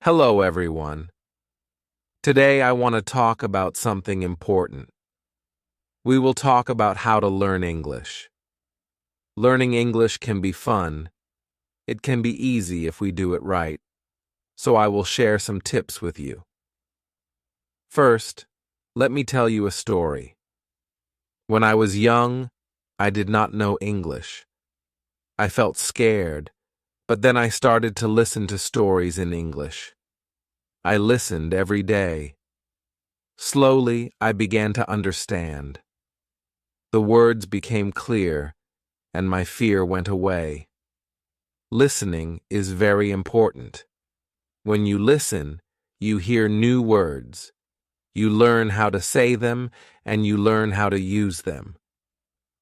Hello, everyone. Today I want to talk about something important. We will talk about how to learn English. Learning English can be fun. It can be easy if we do it right. So I will share some tips with you. First, let me tell you a story. When I was young, I did not know English. I felt scared, but then I started to listen to stories in English. I listened every day. Slowly, I began to understand. The words became clear, and my fear went away. Listening is very important. When you listen, you hear new words. You learn how to say them, and you learn how to use them.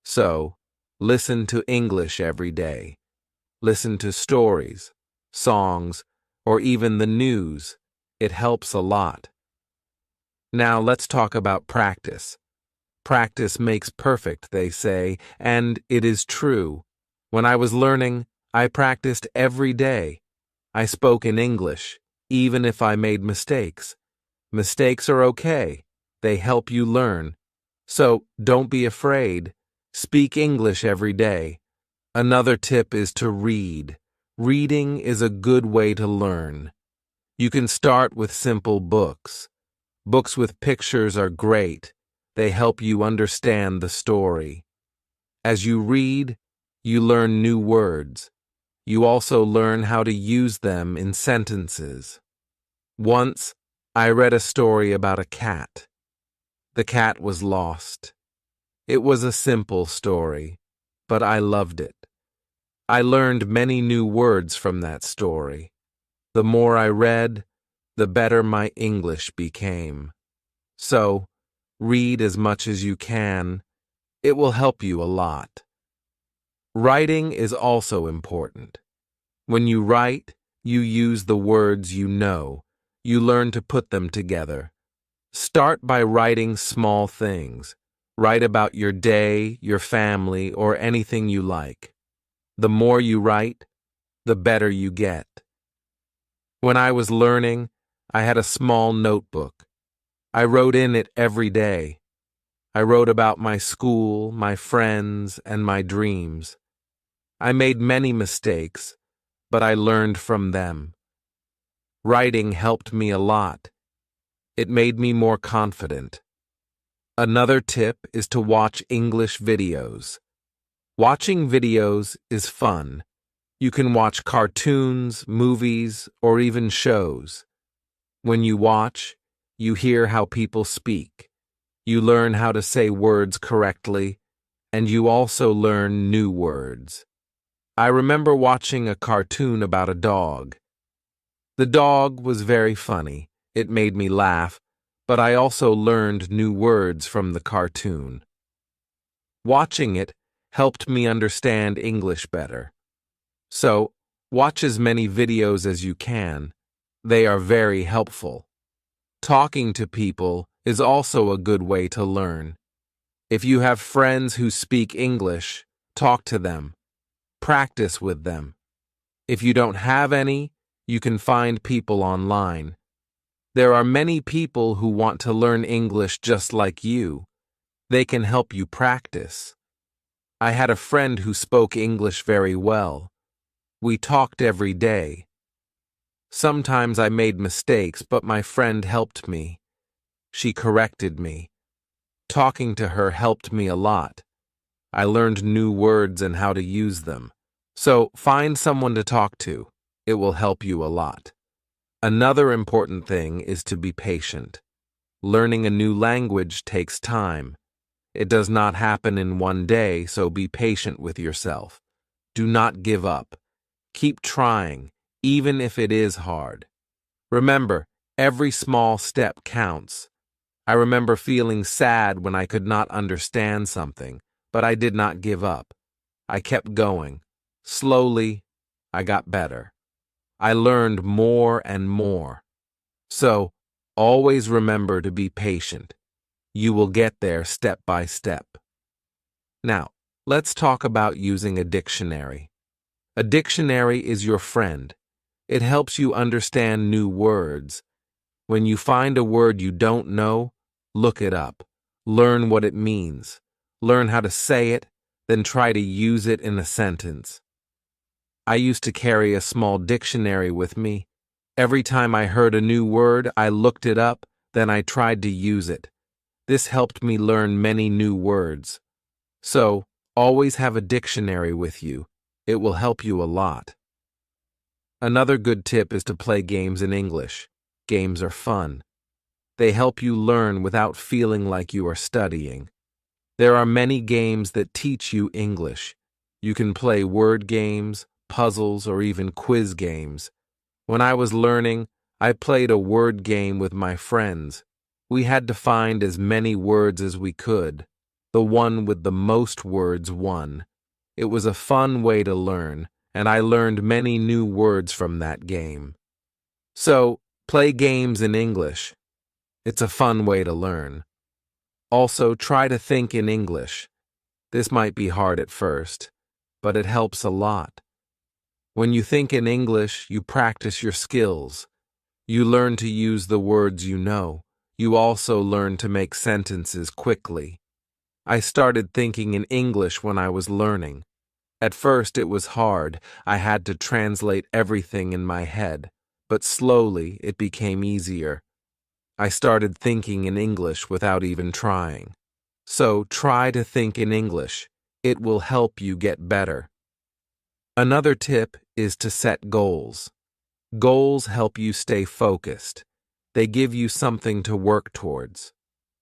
So, listen to English every day. Listen to stories, songs, or even the news. It helps a lot. Now let's talk about practice. Practice makes perfect, they say, and it is true. When I was learning, I practiced every day. I spoke in English, even if I made mistakes. Mistakes are okay. They help you learn. So don't be afraid. Speak English every day. Another tip is to read. Reading is a good way to learn. You can start with simple books. Books with pictures are great. They help you understand the story. As you read, you learn new words. You also learn how to use them in sentences. Once, I read a story about a cat. The cat was lost. It was a simple story, but I loved it. I learned many new words from that story. The more I read, the better my English became. So, read as much as you can. It will help you a lot. Writing is also important. When you write, you use the words you know. You learn to put them together. Start by writing small things. Write about your day, your family, or anything you like. The more you write, the better you get. When I was learning, I had a small notebook. I wrote in it every day. I wrote about my school, my friends, and my dreams. I made many mistakes, but I learned from them. Writing helped me a lot. It made me more confident. Another tip is to watch English videos. Watching videos is fun. You can watch cartoons, movies, or even shows. When you watch, you hear how people speak. You learn how to say words correctly, and you also learn new words. I remember watching a cartoon about a dog. The dog was very funny. It made me laugh, but I also learned new words from the cartoon. Watching it helped me understand English better. So, watch as many videos as you can. They are very helpful. Talking to people is also a good way to learn. If you have friends who speak English, talk to them. Practice with them. If you don't have any, you can find people online. There are many people who want to learn English just like you. They can help you practice. I had a friend who spoke English very well. We talked every day. Sometimes I made mistakes, but my friend helped me. She corrected me. Talking to her helped me a lot. I learned new words and how to use them. So find someone to talk to. It will help you a lot. Another important thing is to be patient. Learning a new language takes time. It does not happen in one day, so be patient with yourself. Do not give up. Keep trying, even if it is hard. Remember, every small step counts. I remember feeling sad when I could not understand something, but I did not give up. I kept going. Slowly, I got better. I learned more and more. So, always remember to be patient. You will get there step by step. Now, let's talk about using a dictionary. A dictionary is your friend. It helps you understand new words. When you find a word you don't know, look it up. Learn what it means. Learn how to say it, then try to use it in a sentence. I used to carry a small dictionary with me. Every time I heard a new word, I looked it up, then I tried to use it. This helped me learn many new words. So, always have a dictionary with you. It will help you a lot. Another good tip is to play games in English. Games are fun. They help you learn without feeling like you are studying. There are many games that teach you English. You can play word games, puzzles, or even quiz games. When I was learning, I played a word game with my friends. We had to find as many words as we could. The one with the most words won. It was a fun way to learn, and I learned many new words from that game. So, play games in English. It's a fun way to learn. Also, try to think in English. This might be hard at first, but it helps a lot. When you think in English, you practice your skills. You learn to use the words you know. You also learn to make sentences quickly. I started thinking in English when I was learning. At first it was hard. I had to translate everything in my head, but slowly it became easier. I started thinking in English without even trying. So try to think in English. It will help you get better. Another tip is to set goals. Goals help you stay focused. They give you something to work towards.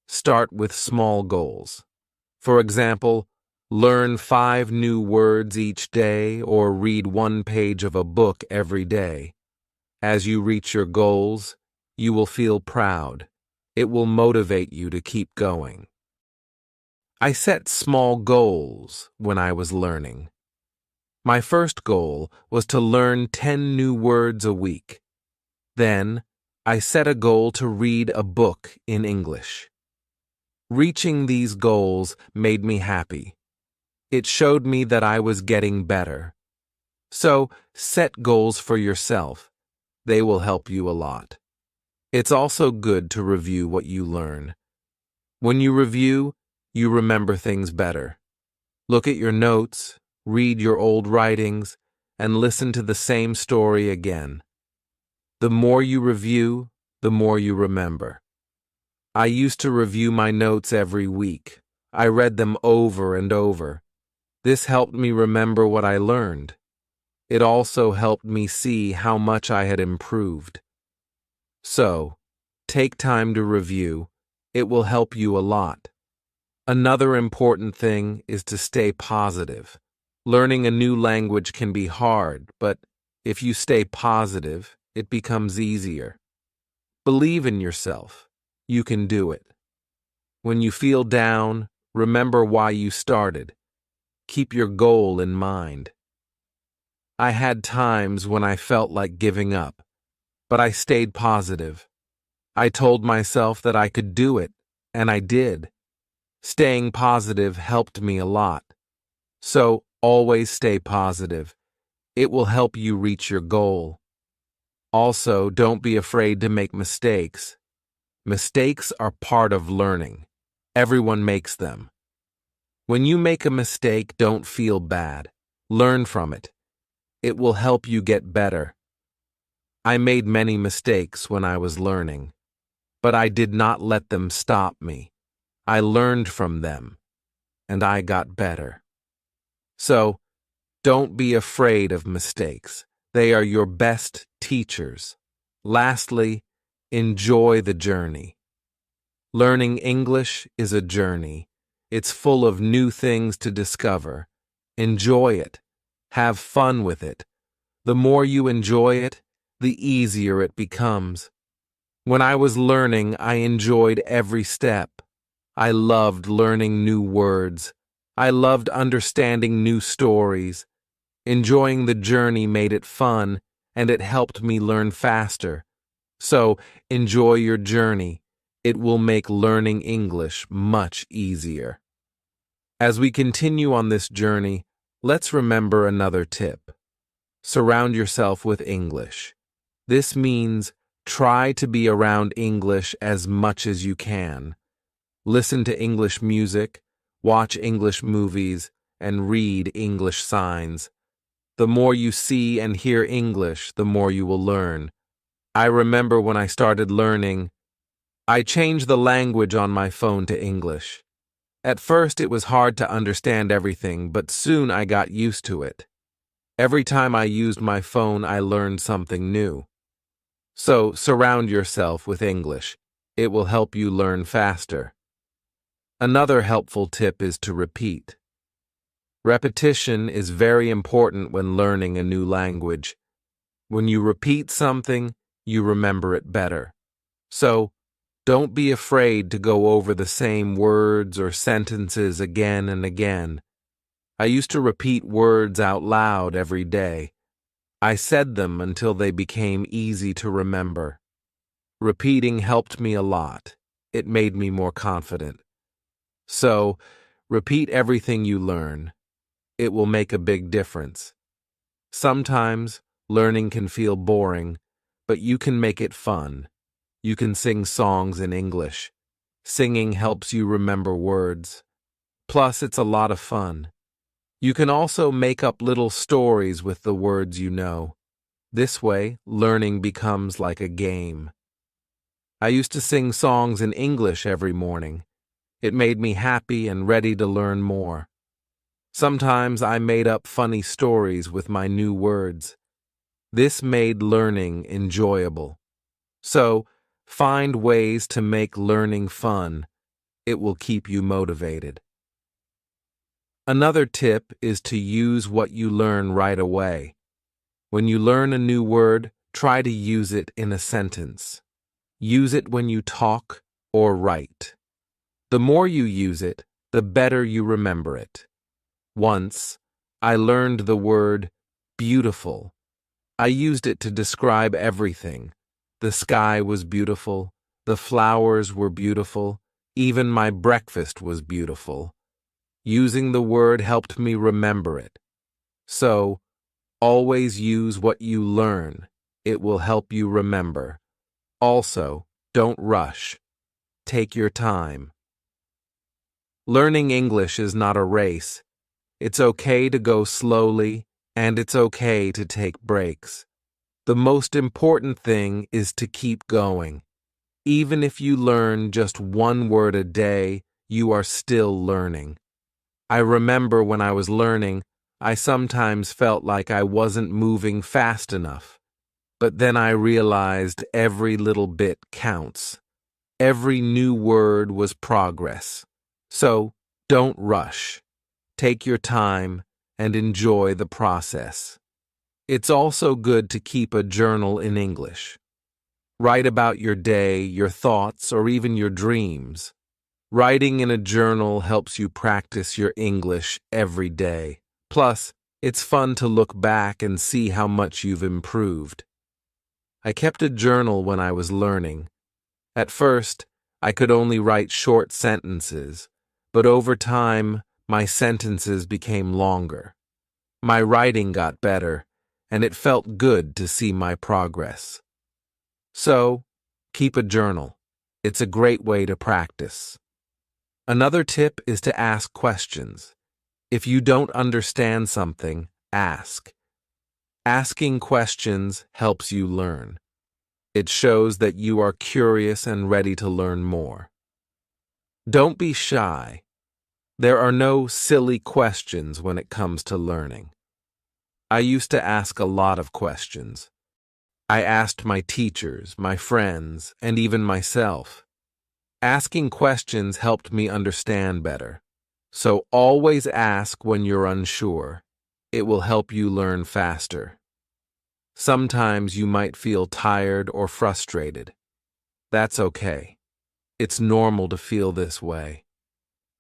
Start with small goals. For example, learn 5 new words each day or read 1 page of a book every day. As you reach your goals, you will feel proud. It will motivate you to keep going. I set small goals when I was learning. My first goal was to learn 10 new words a week. Then, I set a goal to read a book in English. Reaching these goals made me happy. It showed me that I was getting better. So, set goals for yourself. They will help you a lot. It's also good to review what you learn. When you review, you remember things better. Look at your notes, read your old writings, and listen to the same story again. The more you review, the more you remember. I used to review my notes every week. I read them over and over. This helped me remember what I learned. It also helped me see how much I had improved. So, take time to review. It will help you a lot. Another important thing is to stay positive. Learning a new language can be hard, but if you stay positive, it becomes easier. Believe in yourself. You can do it. When you feel down, remember why you started. Keep your goal in mind. I had times when I felt like giving up, but I stayed positive. I told myself that I could do it, and I did. Staying positive helped me a lot. So, always stay positive. It will help you reach your goal. Also, don't be afraid to make mistakes. Mistakes are part of learning. Everyone makes them. When you make a mistake, don't feel bad. Learn from it. It will help you get better. I made many mistakes when I was learning, but I did not let them stop me. I learned from them, and I got better. So, don't be afraid of mistakes. They are your best teachers. Lastly, enjoy the journey. Learning English is a journey. It's full of new things to discover. Enjoy it. Have fun with it. The more you enjoy it, the easier it becomes. When I was learning, I enjoyed every step. I loved learning new words. I loved understanding new stories. Enjoying the journey made it fun, and it helped me learn faster. So, enjoy your journey. It will make learning English much easier. As we continue on this journey, let's remember another tip. Surround yourself with English. This means try to be around English as much as you can. Listen to English music, watch English movies, and read English signs. The more you see and hear English, the more you will learn. I remember when I started learning, I changed the language on my phone to English. At first it was hard to understand everything, but soon I got used to it. Every time I used my phone, I learned something new. So surround yourself with English. It will help you learn faster. Another helpful tip is to repeat. Repetition is very important when learning a new language. When you repeat something, you remember it better. So, don't be afraid to go over the same words or sentences again and again. I used to repeat words out loud every day. I said them until they became easy to remember. Repeating helped me a lot. It made me more confident. So, repeat everything you learn. It will make a big difference. Sometimes, learning can feel boring, but you can make it fun. You can sing songs in English. Singing helps you remember words. Plus, it's a lot of fun. You can also make up little stories with the words you know. This way, learning becomes like a game. I used to sing songs in English every morning. It made me happy and ready to learn more. Sometimes I made up funny stories with my new words. This made learning enjoyable. So, find ways to make learning fun. It will keep you motivated. Another tip is to use what you learn right away. When you learn a new word, try to use it in a sentence. Use it when you talk or write. The more you use it, the better you remember it. Once, I learned the word beautiful. I used it to describe everything. The sky was beautiful, the flowers were beautiful, even my breakfast was beautiful. Using the word helped me remember it. So, always use what you learn. It will help you remember. Also, don't rush. Take your time. Learning English is not a race. It's okay to go slowly, and it's okay to take breaks. The most important thing is to keep going. Even if you learn just one word a day, you are still learning. I remember when I was learning, I sometimes felt like I wasn't moving fast enough. But then I realized every little bit counts. Every new word was progress. So, don't rush. Take your time and enjoy the process. It's also good to keep a journal in English. Write about your day, your thoughts, or even your dreams. Writing in a journal helps you practice your English every day. Plus, it's fun to look back and see how much you've improved. I kept a journal when I was learning. At first, I could only write short sentences, but over time, my sentences became longer. My writing got better, and it felt good to see my progress. So, keep a journal. It's a great way to practice. Another tip is to ask questions. If you don't understand something, ask. Asking questions helps you learn. It shows that you are curious and ready to learn more. Don't be shy. There are no silly questions when it comes to learning. I used to ask a lot of questions. I asked my teachers, my friends, and even myself. Asking questions helped me understand better. So always ask when you're unsure. It will help you learn faster. Sometimes you might feel tired or frustrated. That's okay. It's normal to feel this way.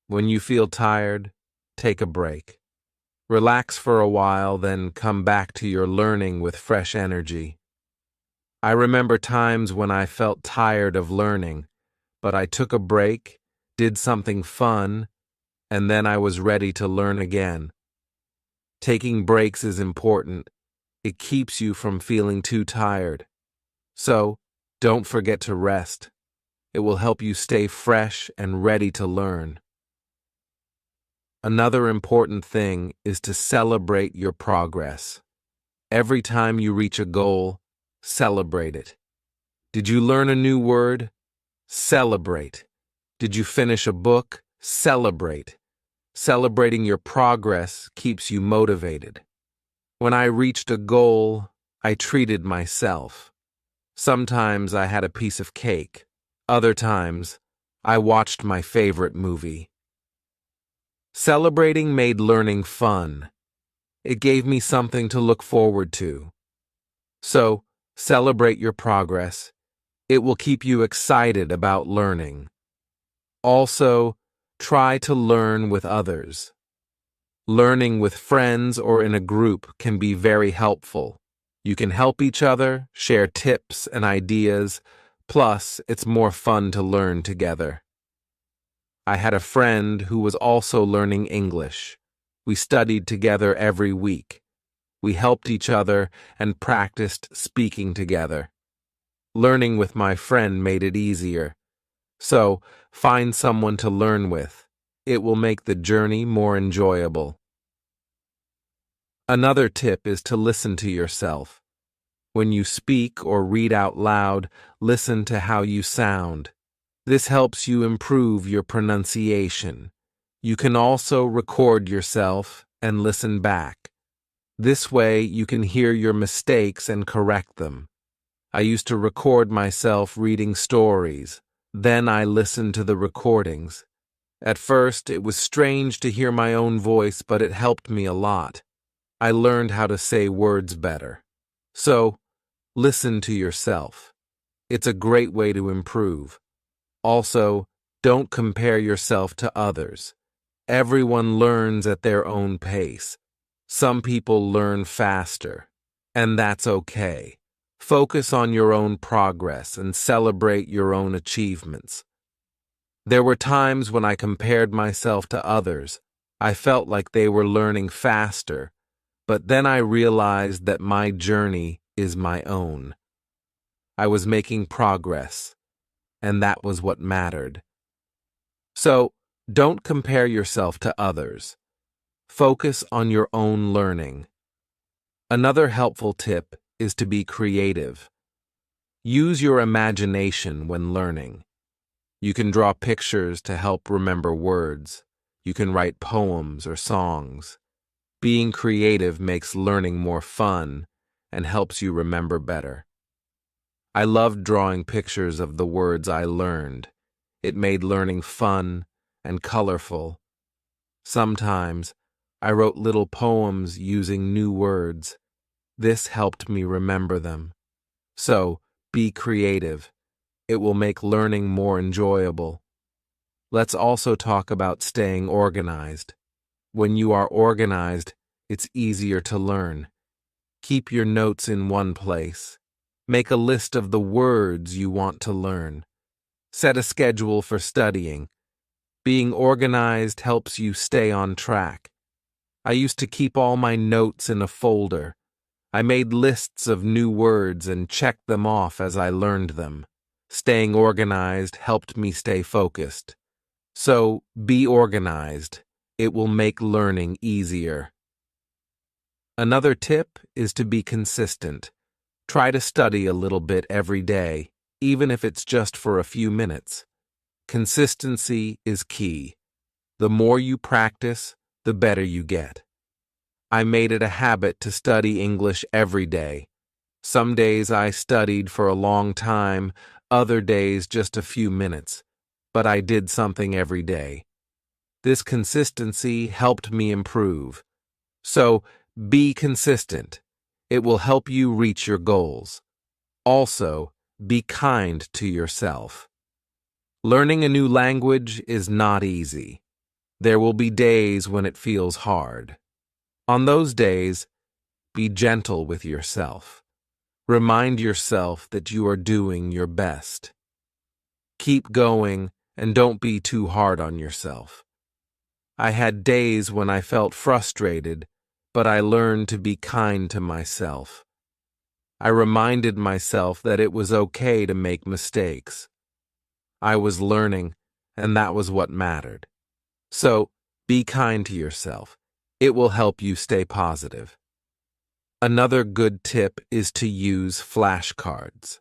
When you feel tired, take a break. Relax for a while, then come back to your learning with fresh energy. I remember times when I felt tired of learning, but I took a break, did something fun, and then I was ready to learn again. Taking breaks is important. It keeps you from feeling too tired. So, don't forget to rest. It will help you stay fresh and ready to learn. Another important thing is to celebrate your progress. Every time you reach a goal, celebrate it. Did you learn a new word? Celebrate. Did you finish a book? Celebrate. Celebrating your progress keeps you motivated. When I reached a goal, I treated myself. Sometimes I had a piece of cake. Other times, I watched my favorite movie. Celebrating made learning fun. It gave me something to look forward to. So, celebrate your progress. It will keep you excited about learning. Also, try to learn with others. Learning with friends or in a group can be very helpful. You can help each other, share tips and ideas, plus it's more fun to learn together. I had a friend who was also learning English. We studied together every week. We helped each other and practiced speaking together. Learning with my friend made it easier. So, find someone to learn with. It will make the journey more enjoyable. Another tip is to listen to yourself. When you speak or read out loud, listen to how you sound. This helps you improve your pronunciation. You can also record yourself and listen back. This way, you can hear your mistakes and correct them. I used to record myself reading stories. Then I listened to the recordings. At first, it was strange to hear my own voice, but it helped me a lot. I learned how to say words better. So, listen to yourself. It's a great way to improve. Also, don't compare yourself to others. Everyone learns at their own pace. Some people learn faster, and that's okay. Focus on your own progress and celebrate your own achievements. There were times when I compared myself to others. I felt like they were learning faster, but then I realized that my journey is my own. I was making progress, and that was what mattered. So, don't compare yourself to others. Focus on your own learning. Another helpful tip is to be creative. Use your imagination when learning. You can draw pictures to help remember words. You can write poems or songs. Being creative makes learning more fun and helps you remember better. I loved drawing pictures of the words I learned. It made learning fun and colorful. Sometimes, I wrote little poems using new words. This helped me remember them. So, be creative. It will make learning more enjoyable. Let's also talk about staying organized. When you are organized, it's easier to learn. Keep your notes in one place. Make a list of the words you want to learn. Set a schedule for studying. Being organized helps you stay on track. I used to keep all my notes in a folder. I made lists of new words and checked them off as I learned them. Staying organized helped me stay focused. So, be organized. It will make learning easier. Another tip is to be consistent. Try to study a little bit every day, even if it's just for a few minutes. Consistency is key. The more you practice, the better you get. I made it a habit to study English every day. Some days I studied for a long time, other days just a few minutes, but I did something every day. This consistency helped me improve. So, be consistent. It will help you reach your goals. Also, be kind to yourself. Learning a new language is not easy. There will be days when it feels hard. On those days, be gentle with yourself. Remind yourself that you are doing your best. Keep going and don't be too hard on yourself. I had days when I felt frustrated, but I learned to be kind to myself. I reminded myself that it was okay to make mistakes. I was learning, and that was what mattered. So, be kind to yourself. It will help you stay positive. Another good tip is to use flashcards.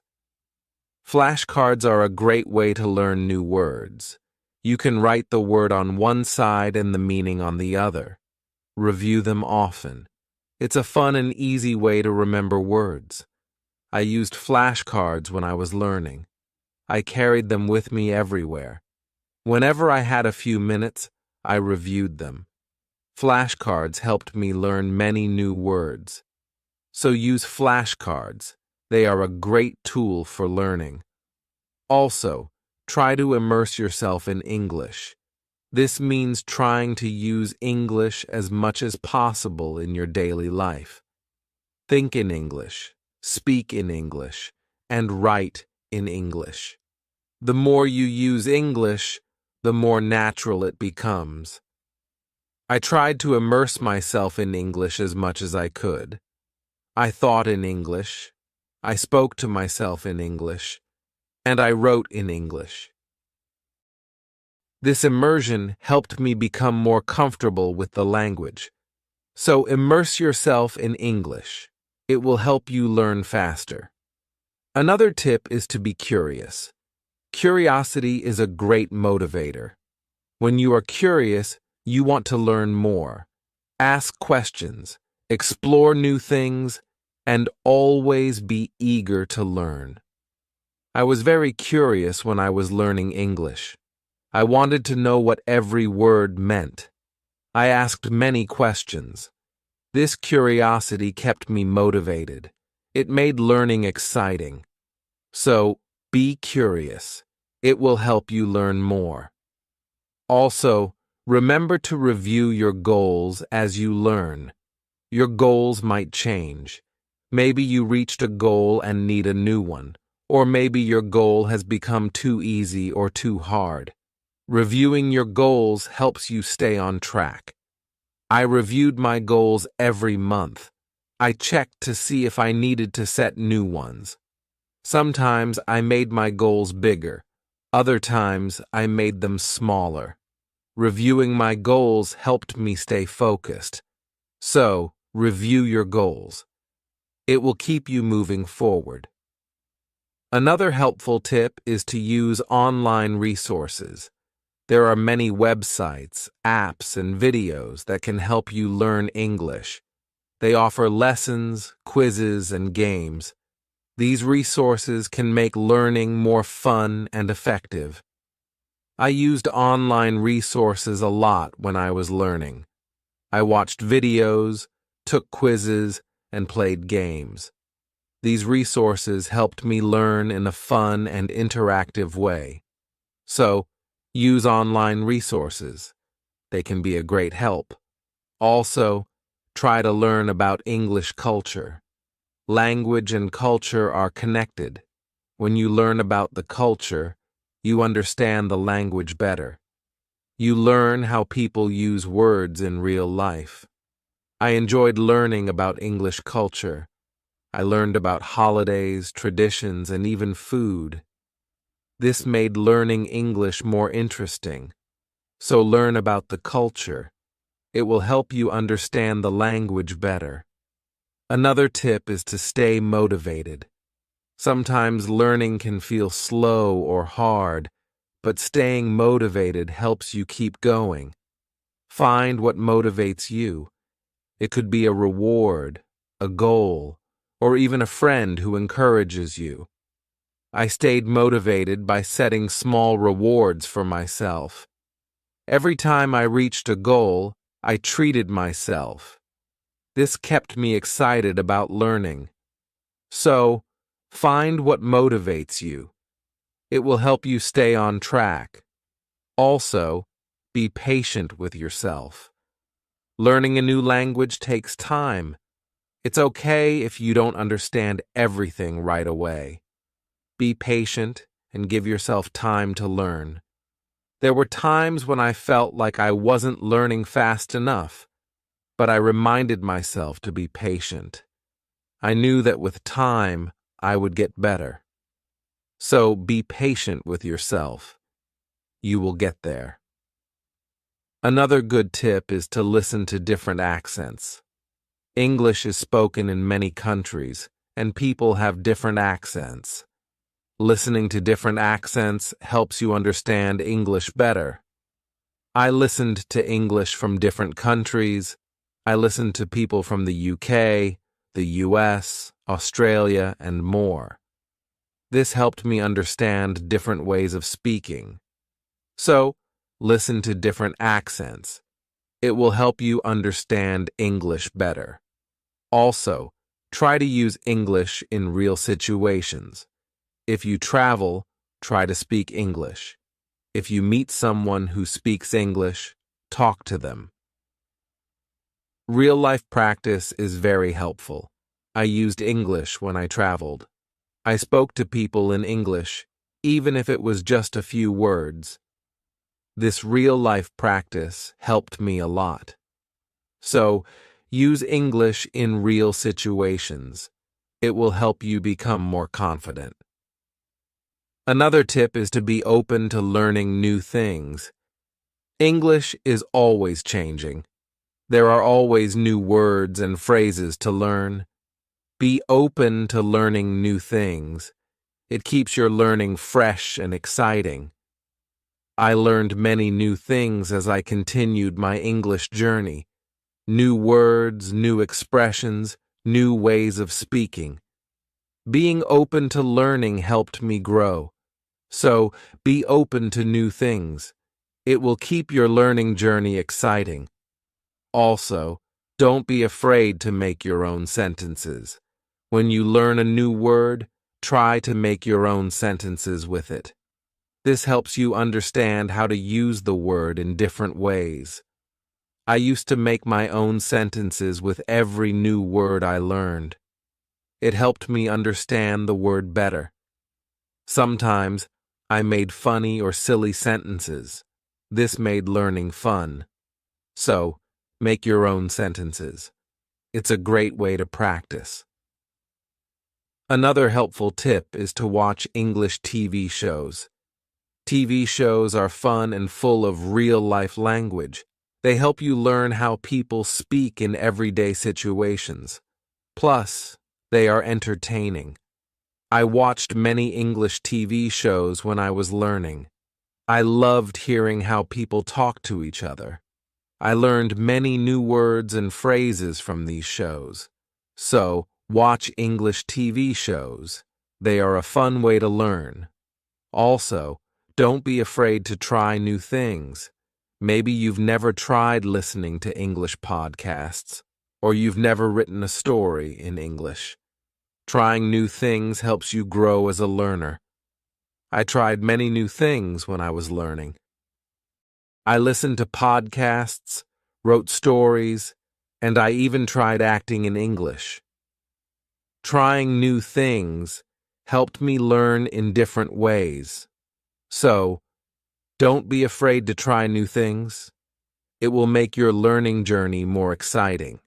Flashcards are a great way to learn new words. You can write the word on one side and the meaning on the other. Review them often. It's a fun and easy way to remember words. I used flashcards when I was learning. I carried them with me everywhere. Whenever I had a few minutes, I reviewed them. Flashcards helped me learn many new words. So use flashcards. They are a great tool for learning. Also, try to immerse yourself in English. This means trying to use English as much as possible in your daily life. Think in English, speak in English, and write in English. The more you use English, the more natural it becomes. I tried to immerse myself in English as much as I could. I thought in English, I spoke to myself in English, and I wrote in English. This immersion helped me become more comfortable with the language. So immerse yourself in English. It will help you learn faster. Another tip is to be curious. Curiosity is a great motivator. When you are curious, you want to learn more. Ask questions, explore new things, and always be eager to learn. I was very curious when I was learning English. I wanted to know what every word meant. I asked many questions. This curiosity kept me motivated. It made learning exciting. So, be curious. It will help you learn more. Also, remember to review your goals as you learn. Your goals might change. Maybe you reached a goal and need a new one, or maybe your goal has become too easy or too hard. Reviewing your goals helps you stay on track. I reviewed my goals every month. I checked to see if I needed to set new ones. Sometimes I made my goals bigger. Other times I made them smaller. Reviewing my goals helped me stay focused. So, review your goals. It will keep you moving forward. Another helpful tip is to use online resources. There are many websites, apps, and videos that can help you learn English. They offer lessons, quizzes, and games. These resources can make learning more fun and effective. I used online resources a lot when I was learning. I watched videos, took quizzes, and played games. These resources helped me learn in a fun and interactive way. So, use online resources. They can be a great help. Also, try to learn about English culture. Language and culture are connected. When you learn about the culture, you understand the language better. You learn how people use words in real life. I enjoyed learning about English culture. I learned about holidays, traditions, and even food. This made learning English more interesting. So learn about the culture. It will help you understand the language better. Another tip is to stay motivated. Sometimes learning can feel slow or hard, but staying motivated helps you keep going. Find what motivates you. It could be a reward, a goal, or even a friend who encourages you. I stayed motivated by setting small rewards for myself. Every time I reached a goal, I treated myself. This kept me excited about learning. So, find what motivates you. It will help you stay on track. Also, be patient with yourself. Learning a new language takes time. It's okay if you don't understand everything right away. Be patient and give yourself time to learn. There were times when I felt like I wasn't learning fast enough, but I reminded myself to be patient. I knew that with time, I would get better. So be patient with yourself. You will get there. Another good tip is to listen to different accents. English is spoken in many countries, and people have different accents. Listening to different accents helps you understand English better. I listened to English from different countries. I listened to people from the UK, the US, Australia, and more. This helped me understand different ways of speaking. So, listen to different accents. It will help you understand English better. Also, try to use English in real situations. If you travel, try to speak English. If you meet someone who speaks English, talk to them. Real-life practice is very helpful. I used English when I traveled. I spoke to people in English, even if it was just a few words. This real-life practice helped me a lot. So, use English in real situations. It will help you become more confident. Another tip is to be open to learning new things. English is always changing. There are always new words and phrases to learn. Be open to learning new things. It keeps your learning fresh and exciting. I learned many new things as I continued my English journey. New words, new expressions, new ways of speaking. Being open to learning helped me grow. So, be open to new things. It will keep your learning journey exciting. Also, don't be afraid to make your own sentences. When you learn a new word, try to make your own sentences with it. This helps you understand how to use the word in different ways. I used to make my own sentences with every new word I learned. It helped me understand the word better. Sometimes, I made funny or silly sentences. This made learning fun. So, make your own sentences. It's a great way to practice. Another helpful tip is to watch English TV shows. TV shows are fun and full of real-life language. They help you learn how people speak in everyday situations. Plus, they are entertaining. I watched many English TV shows when I was learning. I loved hearing how people talk to each other. I learned many new words and phrases from these shows. So, watch English TV shows. They are a fun way to learn. Also, don't be afraid to try new things. Maybe you've never tried listening to English podcasts, or you've never written a story in English. Trying new things helps you grow as a learner. I tried many new things when I was learning. I listened to podcasts, wrote stories, and I even tried acting in English. Trying new things helped me learn in different ways. So, don't be afraid to try new things. It will make your learning journey more exciting.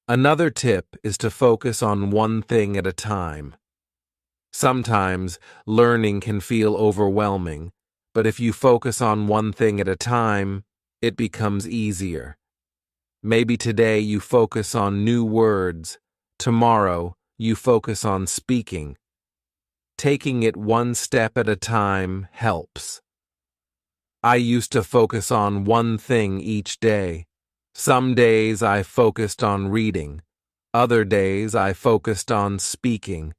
Another tip is to focus on one thing at a time. Sometimes, learning can feel overwhelming, but if you focus on one thing at a time, it becomes easier. Maybe today you focus on new words. Tomorrow, you focus on speaking. Taking it one step at a time helps. I used to focus on one thing each day. Some days I focused on reading. Other days I focused on speaking.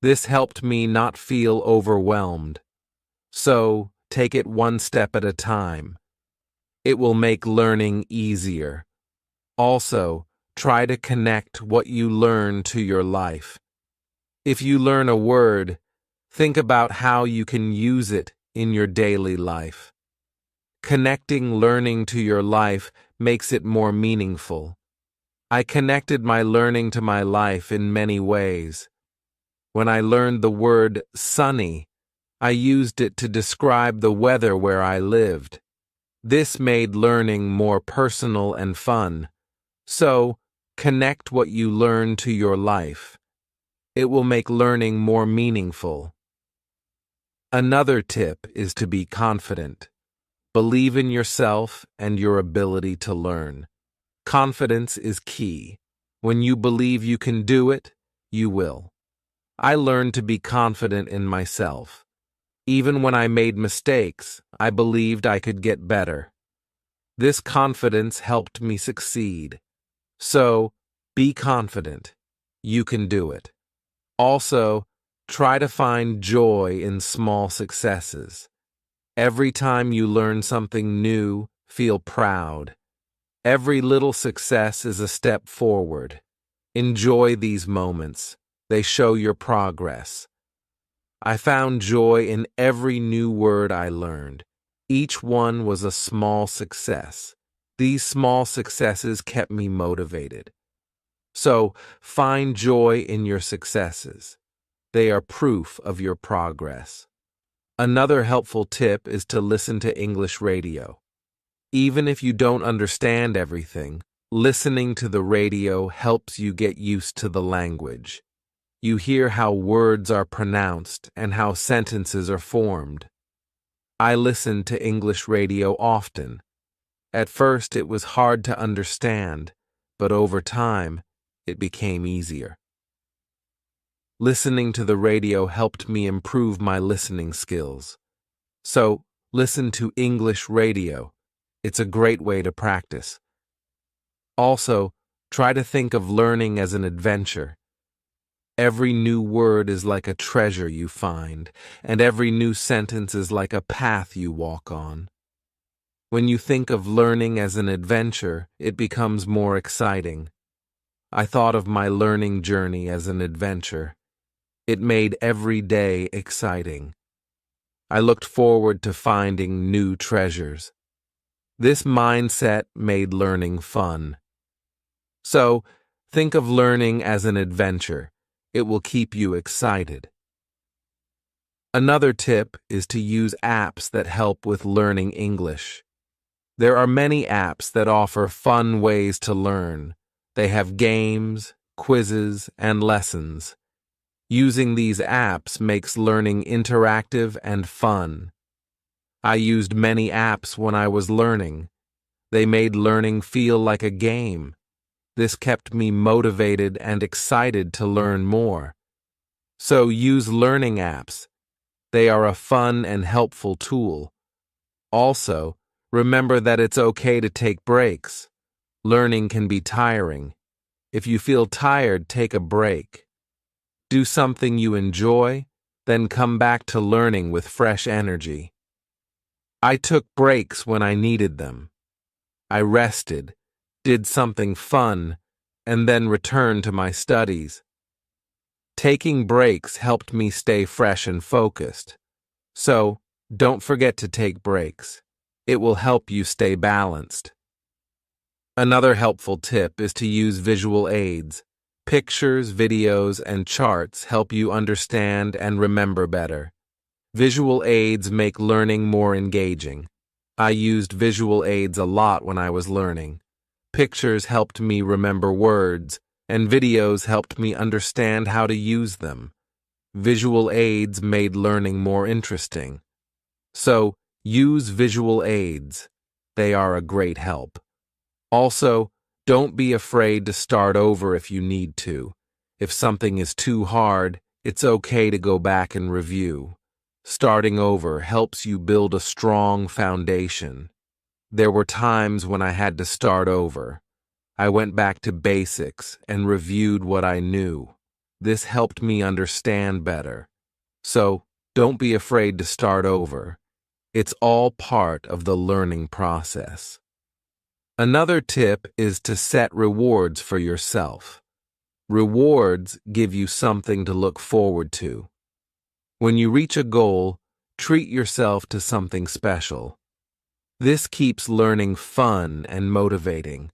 This helped me not feel overwhelmed. So, take it one step at a time. It will make learning easier. Also, try to connect what you learn to your life. If you learn a word, think about how you can use it in your daily life. Connecting learning to your life makes it more meaningful. I connected my learning to my life in many ways. When I learned the word sunny, I used it to describe the weather where I lived. This made learning more personal and fun. So, Connect what you learn to your life. It will make learning more meaningful. Another tip is to be confident. Believe in yourself and your ability to learn. Confidence is key. When you believe you can do it, you will. I learned to be confident in myself. Even when I made mistakes, I believed I could get better. This confidence helped me succeed. So, be confident. You can do it. Also, try to find joy in small successes. Every time you learn something new, feel proud. Every little success is a step forward. Enjoy these moments. They show your progress. I found joy in every new word I learned. Each one was a small success. These small successes kept me motivated. So, find joy in your successes. They are proof of your progress. Another helpful tip is to listen to English radio. Even if you don't understand everything, listening to the radio helps you get used to the language. You hear how words are pronounced and how sentences are formed. I listen to English radio often. At first it was hard to understand, but over time, it became easier. Listening to the radio helped me improve my listening skills. So, listen to English radio. It's a great way to practice. Also, try to think of learning as an adventure. Every new word is like a treasure you find, and every new sentence is like a path you walk on. When you think of learning as an adventure, it becomes more exciting. I thought of my learning journey as an adventure. It made every day exciting. I looked forward to finding new treasures. This mindset made learning fun. So, think of learning as an adventure. It will keep you excited. Another tip is to use apps that help with learning English. There are many apps that offer fun ways to learn. They have games, quizzes, and lessons. Using these apps makes learning interactive and fun. I used many apps when I was learning. They made learning feel like a game. This kept me motivated and excited to learn more. So use learning apps. They are a fun and helpful tool. Also, remember that it's okay to take breaks. Learning can be tiring. If you feel tired, take a break. Do something you enjoy, then come back to learning with fresh energy. I took breaks when I needed them. I rested, did something fun, and then returned to my studies. Taking breaks helped me stay fresh and focused. So, don't forget to take breaks. It will help you stay balanced. Another helpful tip is to use visual aids. Pictures, videos, and charts help you understand and remember better. Visual aids make learning more engaging. I used visual aids a lot when I was learning. Pictures helped me remember words, and videos helped me understand how to use them. Visual aids made learning more interesting. So, use visual aids. They are a great help. Also, don't be afraid to start over if you need to. If something is too hard, it's okay to go back and review. Starting over helps you build a strong foundation. There were times when I had to start over. I went back to basics and reviewed what I knew. This helped me understand better. So, don't be afraid to start over. It's all part of the learning process. Another tip is to set rewards for yourself. Rewards give you something to look forward to. When you reach a goal, treat yourself to something special. This keeps learning fun and motivating.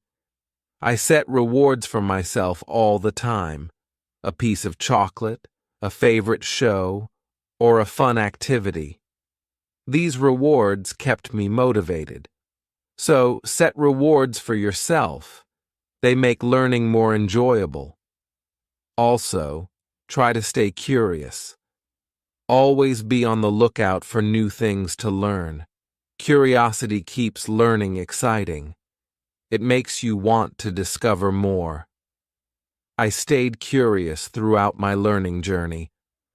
I set rewards for myself all the time. A piece of chocolate, a favorite show, or a fun activity. These rewards kept me motivated. So set rewards for yourself. They make learning more enjoyable. Also, try to stay curious. Always be on the lookout for new things to learn. Curiosity keeps learning exciting. It makes you want to discover more. I stayed curious throughout my learning journey.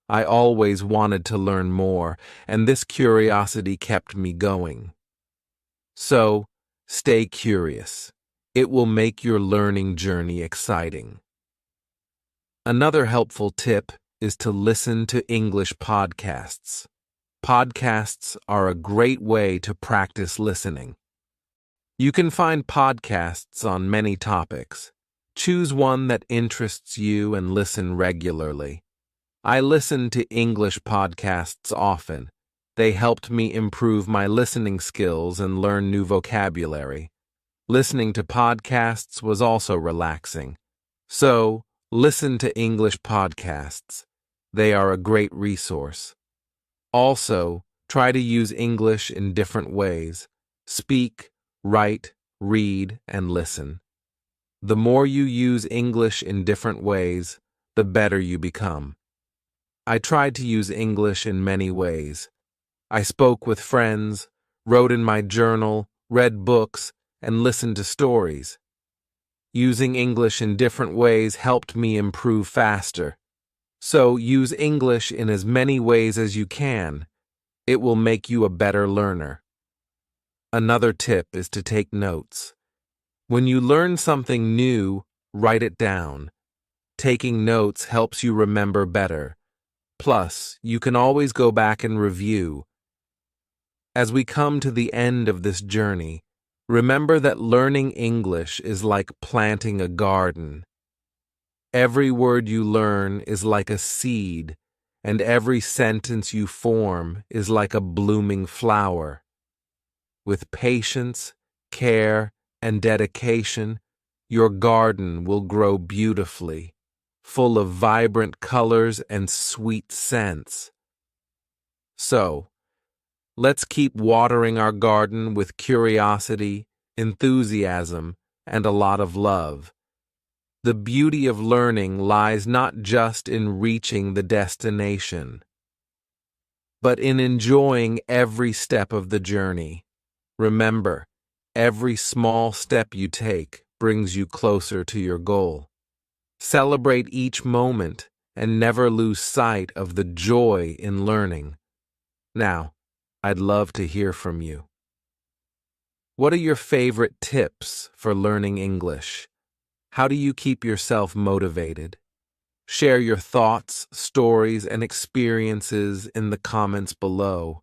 I always wanted to learn more, and this curiosity kept me going. So, stay curious. It will make your learning journey exciting. Another helpful tip is to listen to English podcasts. Podcasts are a great way to practice listening. You can find podcasts on many topics. Choose one that interests you and listen regularly. I listen to English podcasts often. They helped me improve my listening skills and learn new vocabulary. Listening to podcasts was also relaxing. So, listen to English podcasts. They are a great resource. Also, try to use English in different ways. Speak, write, read, and listen. The more you use English in different ways, the better you become. I tried to use English in many ways. I spoke with friends, wrote in my journal, read books, and listened to stories. Using English in different ways helped me improve faster. So use English in as many ways as you can. It will make you a better learner. Another tip is to take notes. When you learn something new, write it down. Taking notes helps you remember better. Plus, you can always go back and review. As we come to the end of this journey, remember that learning English is like planting a garden. Every word you learn is like a seed, and every sentence you form is like a blooming flower. With patience, care, and dedication, your garden will grow beautifully, full of vibrant colors and sweet scents. So, let's keep watering our garden with curiosity, enthusiasm, and a lot of love. The beauty of learning lies not just in reaching the destination, but in enjoying every step of the journey. Remember, every small step you take brings you closer to your goal. Celebrate each moment and never lose sight of the joy in learning. Now, I'd love to hear from you. What are your favorite tips for learning English? How do you keep yourself motivated? Share your thoughts, stories, and experiences in the comments below.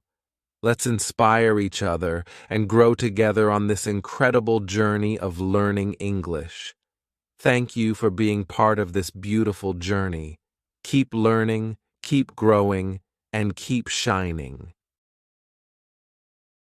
Let's inspire each other and grow together on this incredible journey of learning English. Thank you for being part of this beautiful journey. Keep learning, keep growing, and keep shining.